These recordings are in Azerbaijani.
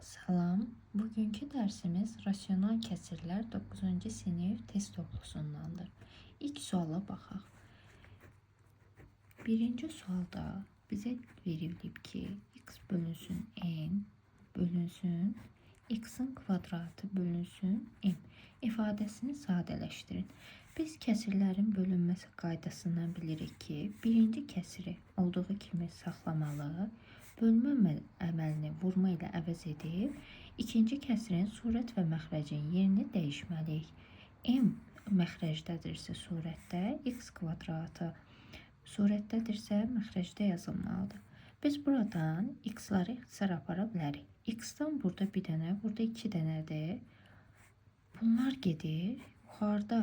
Salam. Bugünkü dərsimiz rasional kəsirlər 9-cu sinif test toplusundandır. İlk suala baxaq. Birinci sualda bizə verilib ki, x bölünsün n bölünsün x-in kvadratı bölünsün m ifadəsini sadələşdirin. Biz kəsirlərin bölünməsi qaydasından bilirik ki, birinci kəsiri olduğu kimi saxlamalı, bölmə əməlini vurma ilə əvəz edib, ikinci kəsirin surət və məxrəcin yerini dəyişməliyik. M məxrəcdədirsə surətdə, x kvadratı surətdədirsə məxrəcdə yazılmalıdır. Biz buradan x-ları ixtisar apara bilərik. X-dan burada bir dənə, burada iki dənədir. Bunlar gedir. Yuxarıda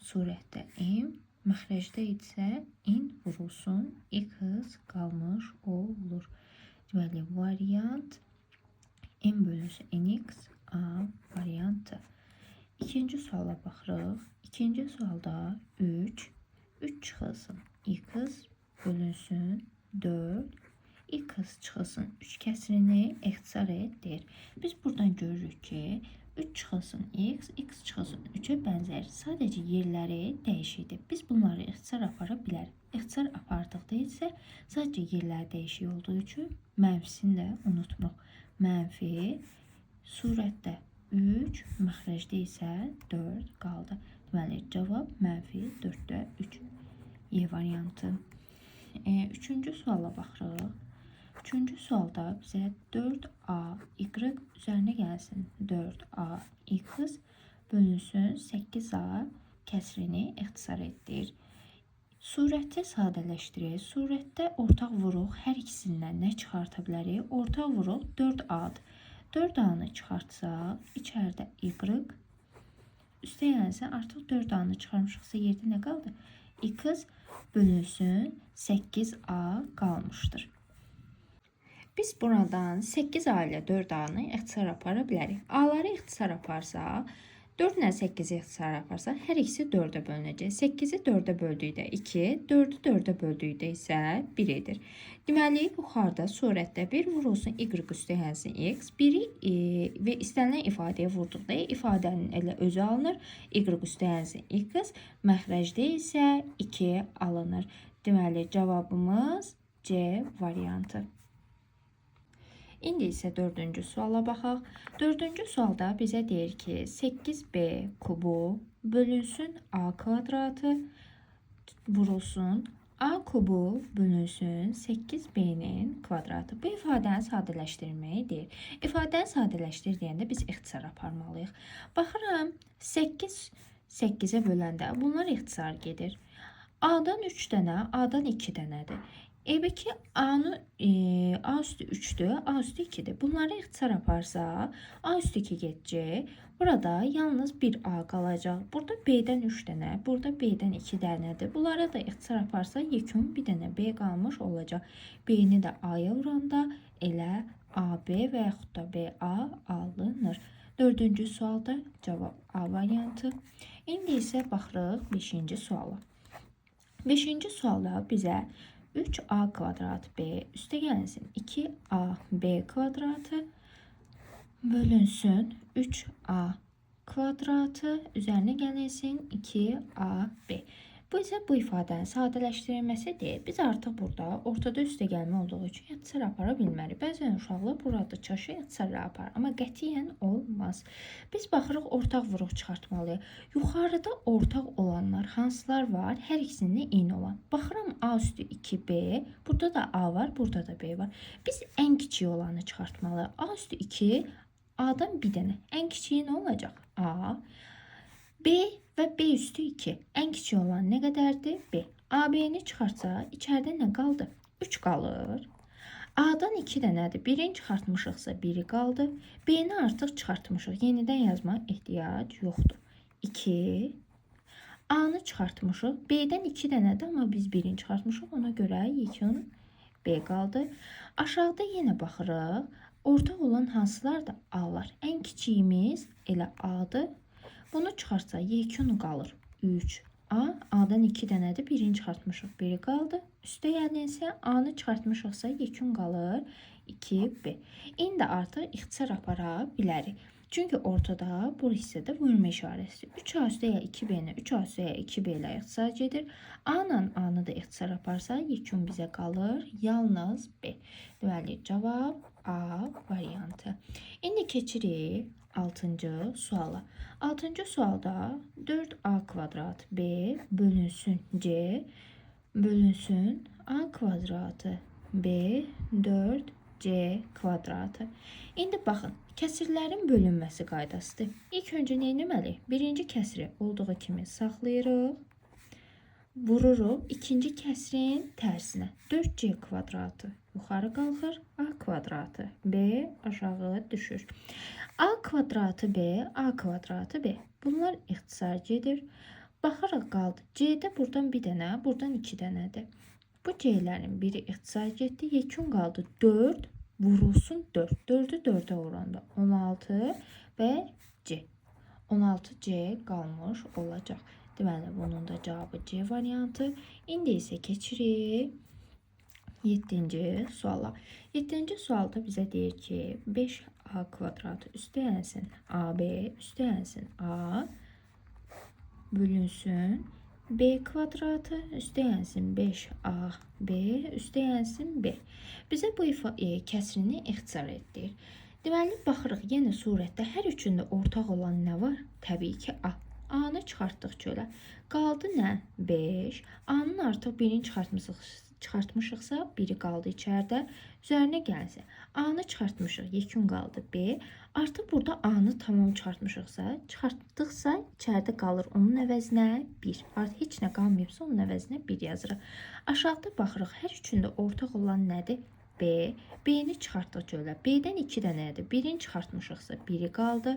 surətdə m, məxrəcdə isə n vurulsun, x qalmış olur. Deməli, variant m bölünsün nx a variantı. İkinci suala baxırıq. İkinci sualda 3 çıxılsın x bölünsün 4 x çıxılsın 3 kəsirini ixtisar edir. Biz buradan görürük ki 3 çıxılsın x çıxılsın 3'ə bənzər. Sadəcə yerləri dəyişikdir. Biz bunları ixtisar apara bilərik. İxtisar apardıqda isə sadəcə yerlər dəyişik olduğu üçün mənfisini də unutmuq. Mənfi surətdə 3, məxrəcdə isə 4 qaldı. Deməli, cavab mənfi 4-də 3. Y variantı. Üçüncü suala baxırıq. Üçüncü sualda bizə 4a y üzərinə gəlsin. 4a x bölünsün 8a kəsrini ixtisar etdir. Surəti sadələşdirir. Surətdə ortaq vuruq hər ikisindən nə çıxarta bilərik? Ortaq vuruq 4a-dır. 4a-nı çıxartsaq, içəridə y, üstə gəlsə artıq 4a-nı çıxarmışıqsa yerdə nə qaldı? X bölünsün 8a qalmışdır. Biz buradan 8a ilə 4a-nı ixtisar apara bilərik. A-ları ixtisar aparsaq, 4 ilə 8-i ixtisar aparsaq, hər ikisi 4-ə bölünəcək. 8-i 4-ə böldükdə 2, 4-ü 4-ə böldükdə isə 1 edir. Deməli, yuxarıda surətdə 1 vurulsun, y üstə gəlsin x, 1-i və istənilən ifadəyə vurduqda ifadənin elə özü alınır, y üstə gəlsin x, məxrəcdə isə 2 alınır. Deməli, cavabımız C variantı. İndi isə dördüncü suala baxaq. Dördüncü sualda bizə deyir ki, 8b kubu bölünsün a kvadratı vurulsun a kubu bölünsün 8b-nin kvadratı. Bu ifadəni sadələşdirməyi deyir. İfadəni sadələşdir deyəndə biz ixtisar aparmalıyıq. Baxıram, 8 8-ə böləndə bunlar ixtisar gedir. A-dan 3 dənə, A-dan 2 dənədir. Ki A-nı A üstü 3'dür, A üstü 2'dir. Bunları ixtisar aparsa A üstü 2 geçecek. Burada yalnız bir A qalacaq. Burada B'dən 3 dənə, burada B'dən 2 dənədir. Bunlara da ixtisar aparsa yekun bir dənə B qalmış olacaq. B-ni də A-ya vuranda elə AB və yaxud da BA alınır. Dördüncü sualda cavab A variantı. İndi isə baxırıq 5-ci suala. 5-ci sualda bizə 3a kvadrat b üstə gəlsin 2a b kvadratı bölünsün 3a kvadratı üzərinə gəlsin 2a b. Bu isə bu ifadənin sadələşdirilməsi deyil. Biz artıq burada ortada üstə gəlmə olduğu üçün ixtisar apara bilmərik. Bəzən uşaqlar burada çaşı ixtisarla aparır, amma qətiyyən olmaz. Biz baxırıq ortaq vuruq çıxartmalıyıq. Yuxarıda ortaq olanlar hansılar var? Hər ikisində eyni olan. Baxıram A üstü 2B, burada da A var, burada da B var. Biz ən kiçik olanı çıxartmalıyıq. A üstü 2, A'dan bir dənə. Ən kiçiyi nə olacaq? A. B və B üstü 2. Ən kiçik olan nə qədərdir? B. AB-ni çıxartsa, içəridə nə qaldı? 3 qalır. A-dan 2 dənədir. Birini çıxartmışıqsa 1'i qaldı. B-ni artıq çıxartmışıq. Yenidən yazma ehtiyac yoxdur. 2. A-nı çıxartmışıq. B-dən 2 dənədir, amma biz 1'ini çıxartmışıq. Ona görə yekun B qaldı. Aşağıda yenə baxırıq. Ortaq olan hansılar da A-lar. Ən kiçiyimiz elə A-dır. Bunu çıxartsa yekun qalır 3. A'dan 2 dənədir. Birini çıxartmışıq. Biri qaldı. Üstə gəlin isə A'nı çıxartmışıqsa yekun qalır 2b. İndi artıq ixtisar apara bilərik. Çünki ortada bu hissədə bölmə işarəsi. 3a üstəyə 2b-ni 3a üstəyə 2b ilə ixtisar gedir. A-la A-nı da ixtisar aparsa, yekun bizə qalır yalnız b. Deməli, cavab A variantı. İndi keçirik 6-cı suala. 6-cı sualda 4a kvadrat b bölünsün c bölünsün a kvadratı b 4c kvadratı. İndi baxın, kəsirlərin bölünməsi qaydasıdır. İlk öncə nə etməliyik? Birinci kəsiri olduğu kimi saxlayırıq. Vururuq ikinci kəsrin tərsinə. 4c kvadratı yuxarı qalxır. A kvadratı b aşağı düşür. A kvadratı b, A kvadratı b. Bunlar ixtisar gedir. Baxaraq qaldı. C'də buradan bir dənə, buradan iki dənədir. Bu c'lərin biri ixtisar getdi. Yekun qaldı 4 vurulsun 4. 4'ü 4'e oranda 16 ve C. 16C qalmış olacaq. Deməli, bunun da cavabı C variantı. İndi isə keçirik 7-ci suala. 7-ci sualda bizə deyir ki, 5a kvadratı üstəyənsin AB üstəyənsin A bölünsün B kvadratı üstəyənsin 5AB üstəyənsin B. Bizə bu kəsirini ixtisar etdik. Deməli, baxırıq, yenə surətdə hər üçündə ortaq olan nə var? Təbii ki, A. A-nı çıxartdıq çölə. Qaldı nə? 5. A-nın artıq birini çıxartmışıqsa, biri qaldı içəridə. Üzərinə gəlsə, A-nı çıxartmışıq, yekun qaldı B. Artıq burada A-nı tamam çıxartmışıqsa, çıxartdıqsa içəridə qalır. Onun əvəzinə 1. Artıq heç nə qalmayıbsa, onun əvəzinə 1 yazırıq. Aşağıda baxırıq, hər üçündə ortaq olan nədir? B. B-ni çıxartdıq çölə. B-dən 2 dənədir. Birini çıxartmışıqsa, biri qaldı.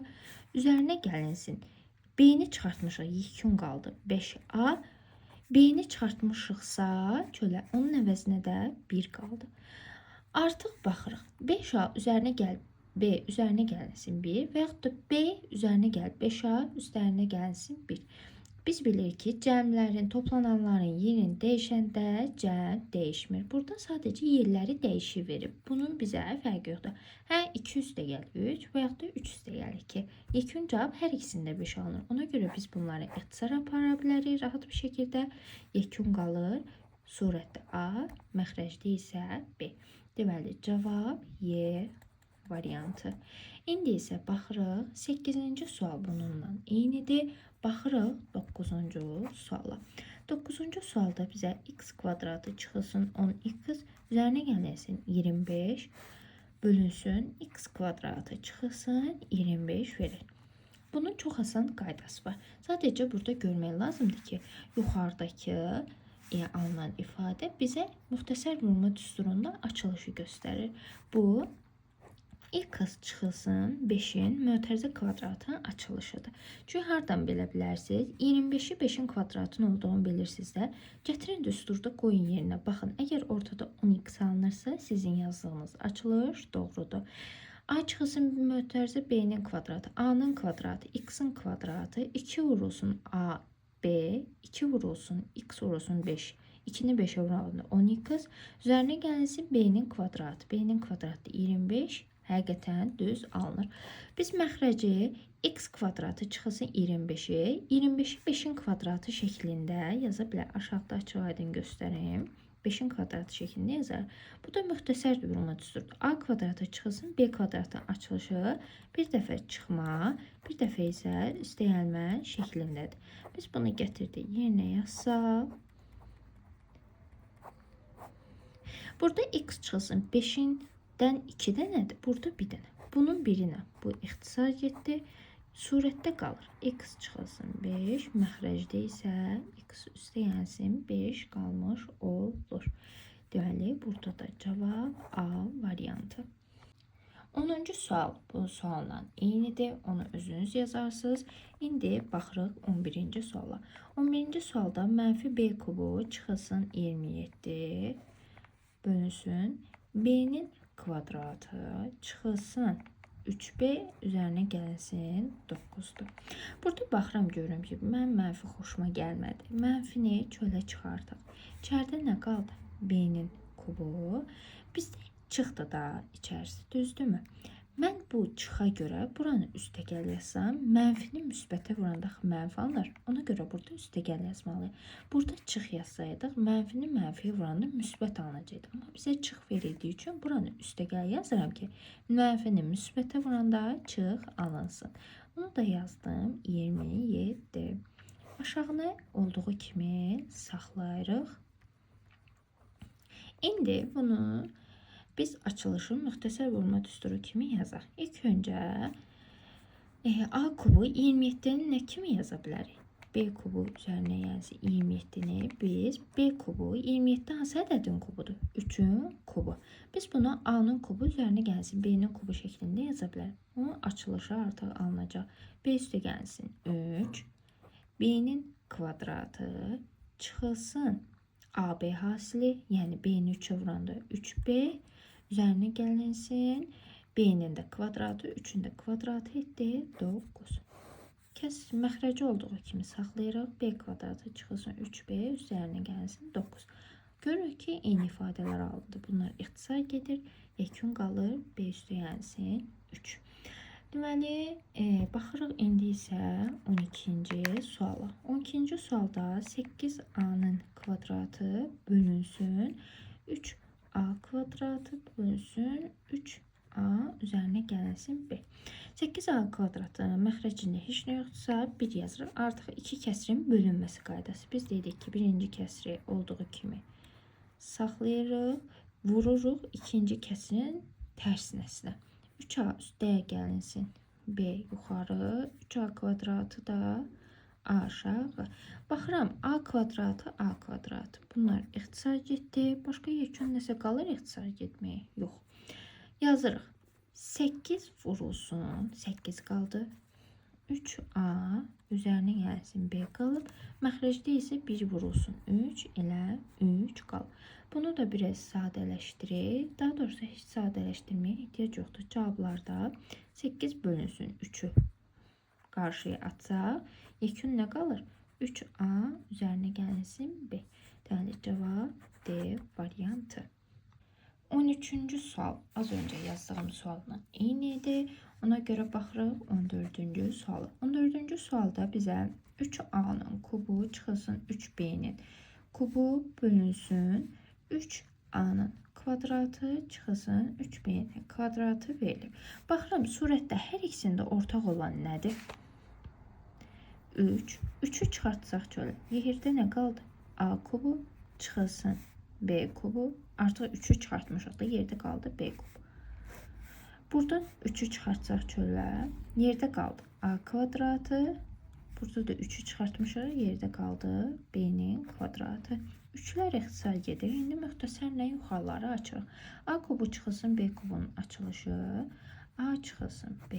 Üzərinə gəlinsin. B-ni çıxartmışıq, yekun qaldı 5A. B-ni çıxartmışıqsa çölə, onun əvəzinə də 1 qaldı. Artıq baxırıq. 5A üzərinə gəl, B üzərinə gəlsin 1 və yaxud da B üzərinə gəl 5A üzərinə gəlsin 1. Biz bilirik ki, cəmlərin, toplananların yerini dəyişəndə cəm dəyişmir. Burada sadəcə yerləri dəyişir verib. Bunun bizə fərqi yoxdur. Hə 2 üstə gəl 3 və yaxud da 3 üstə gəl 2. Yekun cavab hər ikisində 5 alınır. Ona görə biz bunları ixtisar apara bilərik rahat bir şəkildə. Yekun qalır surətdə A, məxrəcdə isə B. Deməli, cavab Y variantı. İndi isə baxırıq 8-ci sual bununla eynidir. Baxırıq 9-cu suala. 9-cu sualda bizə x kvadratı çıxılsın 10x üzərinə gəlsin 25 bölünsün x kvadratı çıxılsın 25 verir. Bunun çox asan qaydası var. Sadəcə burada görmək lazımdır ki, yuxarıdakı alınan ifadə bizə müxtəsər vurma düsturunda açılışı göstərir. Bu x çıxılsın 5-in mötərizə kvadratının açılışıdır. Çünki hardan bilə bilərsiniz? 25-i 5-in kvadratının olduğunu bilirsiniz də. Gətirin düsturda qoyun yerinə. Baxın, əgər ortada 10x alınırsa, sizin yazdığınız açılış doğrudur. A çıxılsın mötərizə B-nin kvadratı, A-nın kvadratı, x-in kvadratı, 2 vurulsun A, B, 2 vurulsun, x vurulsun 5. 2-ni 5'e vurulanda 10x, üzərinə gəlsin B-nin kvadratı. B-nin kvadratı 25, həqiqətən düz alınır. Biz məxrəci x kvadratı çıxılsın 25'i, 25'i 5'in kvadratı şəklində yaza bilər. Aşağıda açıq aydın göstəreyim. 5'in kvadratı şəklində yazar. Bu da müxtəsər vurma düsturudur. A kvadratı çıxılsın B kvadratı açılışı bir dəfə çıxma, bir dəfə isə üstəyəlmə şəklindədir. Biz bunu gətirdik yerinə yazsaq. Burada x çıxılsın 5'dən 2 dənədir. Burada bir dənə. Bunun birinə bu ixtisar getdi. Surətdə qalır. X çıxılsın 5. Məxrəcdə isə x üstəyənsin 5 qalmış olur. Deməli, burada da cavab A variantı. 10-cu sual bu sualla eynidir. Onu özünüz yazarsınız. İndi baxırıq 11-ci suala. 11-ci sualda mənfi B kubu çıxılsın 27 bölünsün B'nin kvadratı çıxılsın 3B üzərinə gəlsin 9'dur. Burada baxıram görürüm ki, mən mənfi xoşuma gəlmədi. Mənfini çölə çıxardaq. İçəridə nə qaldı? B'nin kubu. Bizdə Çıxdı da içərisi, düzdürmü? Mən bu çıxa görə buranı üstəgəl yazsam, mənfini müsbətə vuranda mənfi alınır. Ona görə burada üstəgəl yazmalıyım. Burada çıx yazsaydıq, mənfini mənfiyə vuranda müsbət alınacaqdı. Amma bizə çıx verildiyi üçün buranı üstəgəl yazıram ki, mənfini müsbətə vuranda çıx alınsın. Onu da yazdım, 27. Aşağını olduğu kimi saxlayırıq. İndi bunu biz açılışı müxtəsər vurma düsturu kimi yazaq. İlk öncə A kubu 27-ni nə kimi yaza bilərik? B kubu üzərinə gəlsin 27-ni biz B kubu 27 hansı ədədin kubudur? 3-ün kubu. Biz bunu A-nın kubu üzərinə gəlsin B-nin kubu şəklində yaza bilərik. Onun açılışı artıq alınacaq. B üstə gəlsin 3. B-nin kvadratı çıxılsın. AB hasili, yəni B-ni 3-ə vuranda 3B. Üzerine gəlinsin. B-nin də kvadratı, 3-ün də kvadratı etdi 9. Kəs məxrəci olduğu kimi saxlayırıq. B kvadratı çıxılsın 3B, üzərinə gəlsin 9. Görürük ki, eyni ifadələr alındı. Bunlar ixtisar gedir. Yekun qalır. B üstə gəlsin 3. Deməli, baxırıq indi isə 12-ci suala. 12-ci sualda 8A-nın kvadratı bölünsün 3A kvadratı bölünsün 3A üzerine gəlsin B. 8A kvadratının məxrəcində heç nə yoxdursa 1 yazırıq. Artıq 2 kəsrin bölünməsi qaydası. Biz dedik ki, birinci kəsri olduğu kimi saxlayırıq, vururuq ikinci kəsrin tərsinəsinə. 3A üstəyə gəlinsin B yuxarı, 3A kvadratı da aşağı. Baxıram A kvadratı, A kvadratı. Bunlar ixtisar getdi. Başqa yekun nəsə qalır ixtisar getməyə? Yox. Yazırıq. 8 vurulsun. 8 qaldı. 3A üzərinə gəlsin B qalıb. Məxrəcdə isə 1 vurulsun. 3 ilə 3 qalıb. Bunu da biraz sadələşdirir. Daha doğrusu heç sadələşdirməyə ehtiyac yoxdur. Cavablarda 8 bölünsün 3'ü qarşıya atsaq, yekun nə qalır? 3A üzərinə gəlsin B. Deməli, cavab D variantı. 13-cü sual az öncə yazdığım sualla eynidir. Ona görə baxırıq 14-cü sualı. 14-cü sualda bizə 3A-nın kubu çıxılsın 3B-nin kubu bölünsün 3A-nın kvadratı çıxılsın 3B-nin kvadratı verilir. Baxıram, surətdə hər ikisində ortaq olan nədir? 3. 3'ü çıxartsaq çölə. Yerdə nə qaldı? A kubu çıxılsın B kubu. Artıq 3'ü çıxartmışıq da yerdə qaldı B kubu. Buradan 3'ü çıxartsaq çölə. Yerdə qaldı A kvadratı. Burada da 3'ü çıxartmışıq. Yerdə qaldı B'nin kvadratı. 3'lər ixtisar gedir. İndi müxtəsərlə yuxarıları açırıq. A kubu çıxılsın B kubunun açılışı. A çıxılsın B.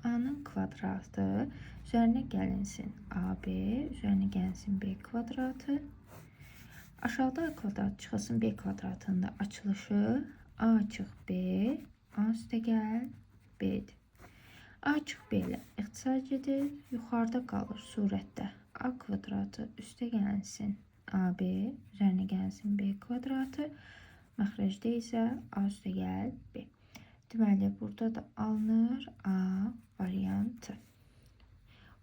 A'nın kvadratı üzerine gəlinsin AB, üzerine gəlsin B kvadratı. Aşağıda A kvadrat çıxılsın B kvadratının da açılışı. A çıx B, A üstə gəl B'dir. A çıx B ilə ixtisar gedir. Yuxarıda qalır surətdə A kvadratı üstə gəlsin AB, üzerine gəlsin B kvadratı. Məxrəcdə isə A üstə gəl B. Deməli, burada da alınır A variantı.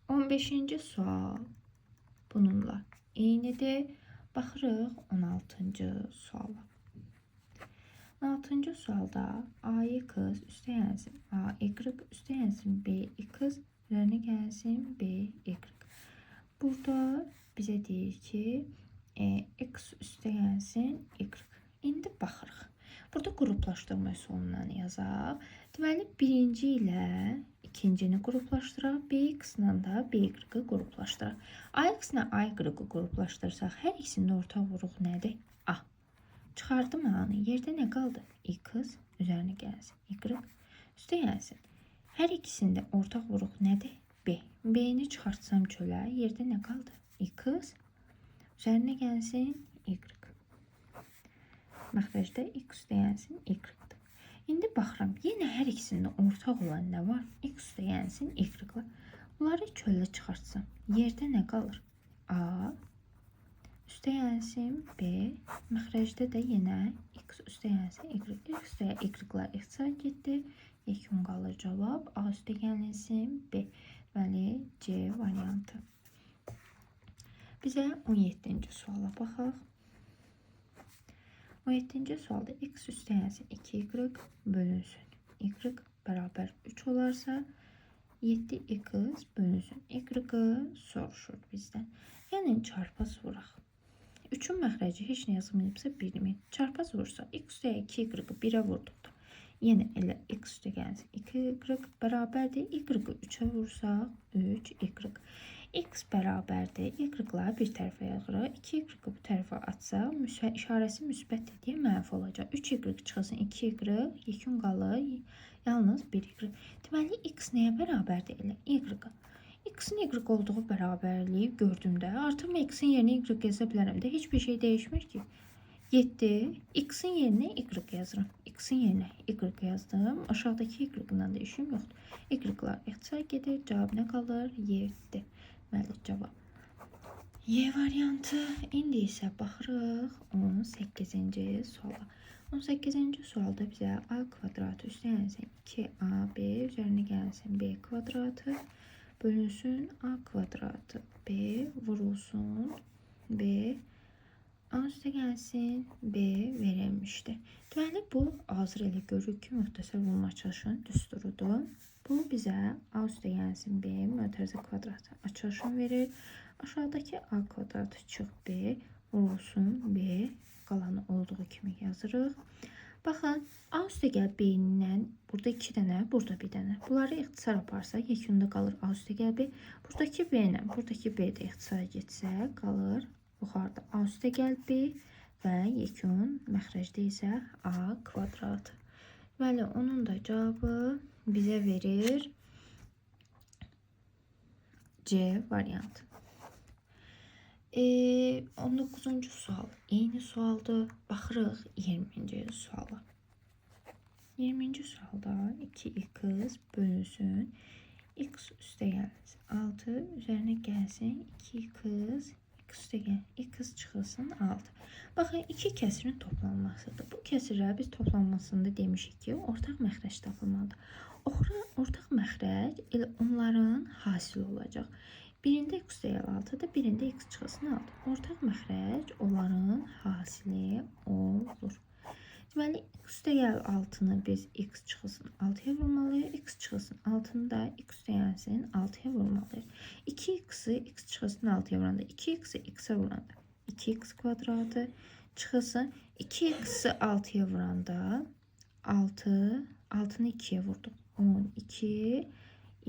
15-ci sual bununla eynidir. Baxırıq 16-cı suala. 16-cı sualda A'yı qız üstə gəlsin A y üstə gəlsin B x üzərinə gəlsin B y. Burada bizə deyir ki x üstə gəlsin y. İndi baxırıq. Burada qruplaşdırma üsulundan yazaq. Deməli, birinci ilə ikincini qruplaşdıraq. BX ilə də BY-ı qruplaşdıraq. AX ilə AY-ı qruplaşdırsaq, hər ikisində ortaq vuruq nədir? A. Çıxardım A-nı. Yerdə nə qaldı? X üzərinə gəlsin. Y üstə gəlsin. Hər ikisində ortaq vuruq nədir? B. B-ni çıxartsam çölə. Yerdə nə qaldı? X üzərinə gəlsin. Y. Məxrəcdə x üstə gəlsin y-dır. İndi baxıram, yenə hər ikisində ortaq olan nə var? X üstə gəlsin y-lar. Bunları çöllə çıxartsam, yerdə nə qalır? A üstə gəlsin B. Məxrəcdə də yenə x üstə gəlsin y. X üstə y-lar ixtisar getdi. Yekun qalır cavab. A üstə gəlsin B. Deməli C variantı. Bizə 17-ci suala baxaq. 17-ci sualda x üstə gəlsin 2y bölünsün y bərabər 3 olarsa 7x bölünsün y-ı soruşur bizdən. Yəni çarpaz vuraq. 3-ün məxrəci heç nə yazılmayıbsa 1-mi. Çarpaz vursa x üstə 2y 1-ə vurduqda. Yenə elə x üstə gəlsin 2y bərabərdir. Y-ı 3-ə vursaq 3y. X bərabərdir. Y-lar bir tərəfə yazırıq. 2y bu tərəfə atsaq, işarəsi müsbət deyə mənfi olacaq. 3y çıxılsın 2y, yekun qalır yalnız 1y. Deməli, x nəyə bərabərdir elə? Y-qa. X-in y olduğu bərabərliyi gördüyümdə artıq x-in yerinə y yaza bilərəm də. Heç bir şey dəyişmir ki. 7, x-in yerinə y yazıram. X-in yerinə y yazdım. Aşağıdakı y-dan da işim yoxdur. Y-lar ixtisar gedir. Cavab nə qalır? 7. Deməli, cavab Y variantı. İndi isə baxırıq 18-ci suala. 18-ci sualda bizə a kvadratı üstə gəlsin 2ab üzərinə gəlsin b kvadratı bölünsün a kvadratı b vurulsun b a üstə gəlsin b verilmişdir. Deməli, bu hazır elə görürük ki, müxtəsər vurma açılışının düsturudur. Bu bizə a üstə gəlsin b mötərizə kvadratı açılışını verir. Aşağıdakı a kvadratı çıx b vurulsun b qalanı olduğu kimi yazırıq. Baxın, a üstə gəl b-dən burada 2 dənə, burada 1 dənə. Bunları ixtisar aparsa, yekunda qalır a üstə gəl b. Buradakı b ilə, buradakı b də ixtisara getsə, qalır yuxarıda a üstə gəl b və yekun məxrəcdə isə a kvadratı. Deməli, onun da cavabı bizə verir C variantı. 19-cu sual. Eyni sualdır. Baxırıq 20-ci suala. 20-ci sualda 2x bölünsün. X üstə gəlsin 6 üzərinə gəlsin 2x üstə gəlsin. X çıxılsın 6. Baxın, iki kəsirin toplanmasıdır. Bu kəsirlər biz toplanmasında demişik ki, ortaq məxrəc tapılmalıdır. Ortaq məxrəc elə onların hasili olacaq. Birində x üstə gəl 6-dır, birində x çıxılsın 6. Ortaq məxrəc onların hasili olur. Deməli, x üstə gəl 6-nı biz x çıxılsın 6-ya vurmalıyıq. X çıxılsın 6-nı da x üstə gəlsin 6-ya vurmalıyıq. 2x-i x çıxılsın 6-ya vuranda, 2x-i x-ə vuranda 2x kvadratı çıxılsın. 2x-i 6-ya vuranda 6-nı 2-yə vurduq. 12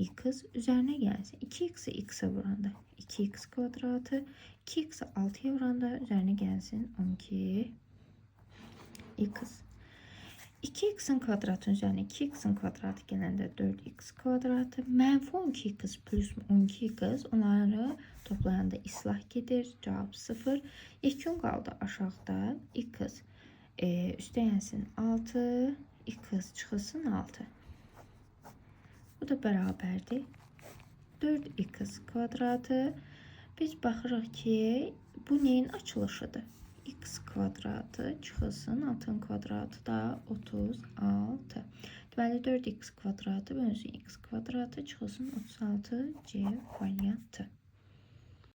x üzərinə gəlsin. 2x-i x-ə vuranda 2x kvadratı, 2x-i 6-ya vuranda üzərinə gəlsin 12 x. 2x-in kvadratının üzərinə 2x-in kvadratı gələndə 4x kvadratı, mənfi 12x plus 12x onları toplayanda islah gedir. Cavab 0. Yekun qaldı aşağıda x üstə gəlsin 6, x çıxılsın 6. Bu da bərabərdir 4x kvadratı. Biz baxırıq ki, bu neyin açılışıdır? X kvadratı çıxılsın 6'ın kvadratı da 36. Deməli 4x kvadratı bölünsün x kvadratı çıxılsın 36 C variantı.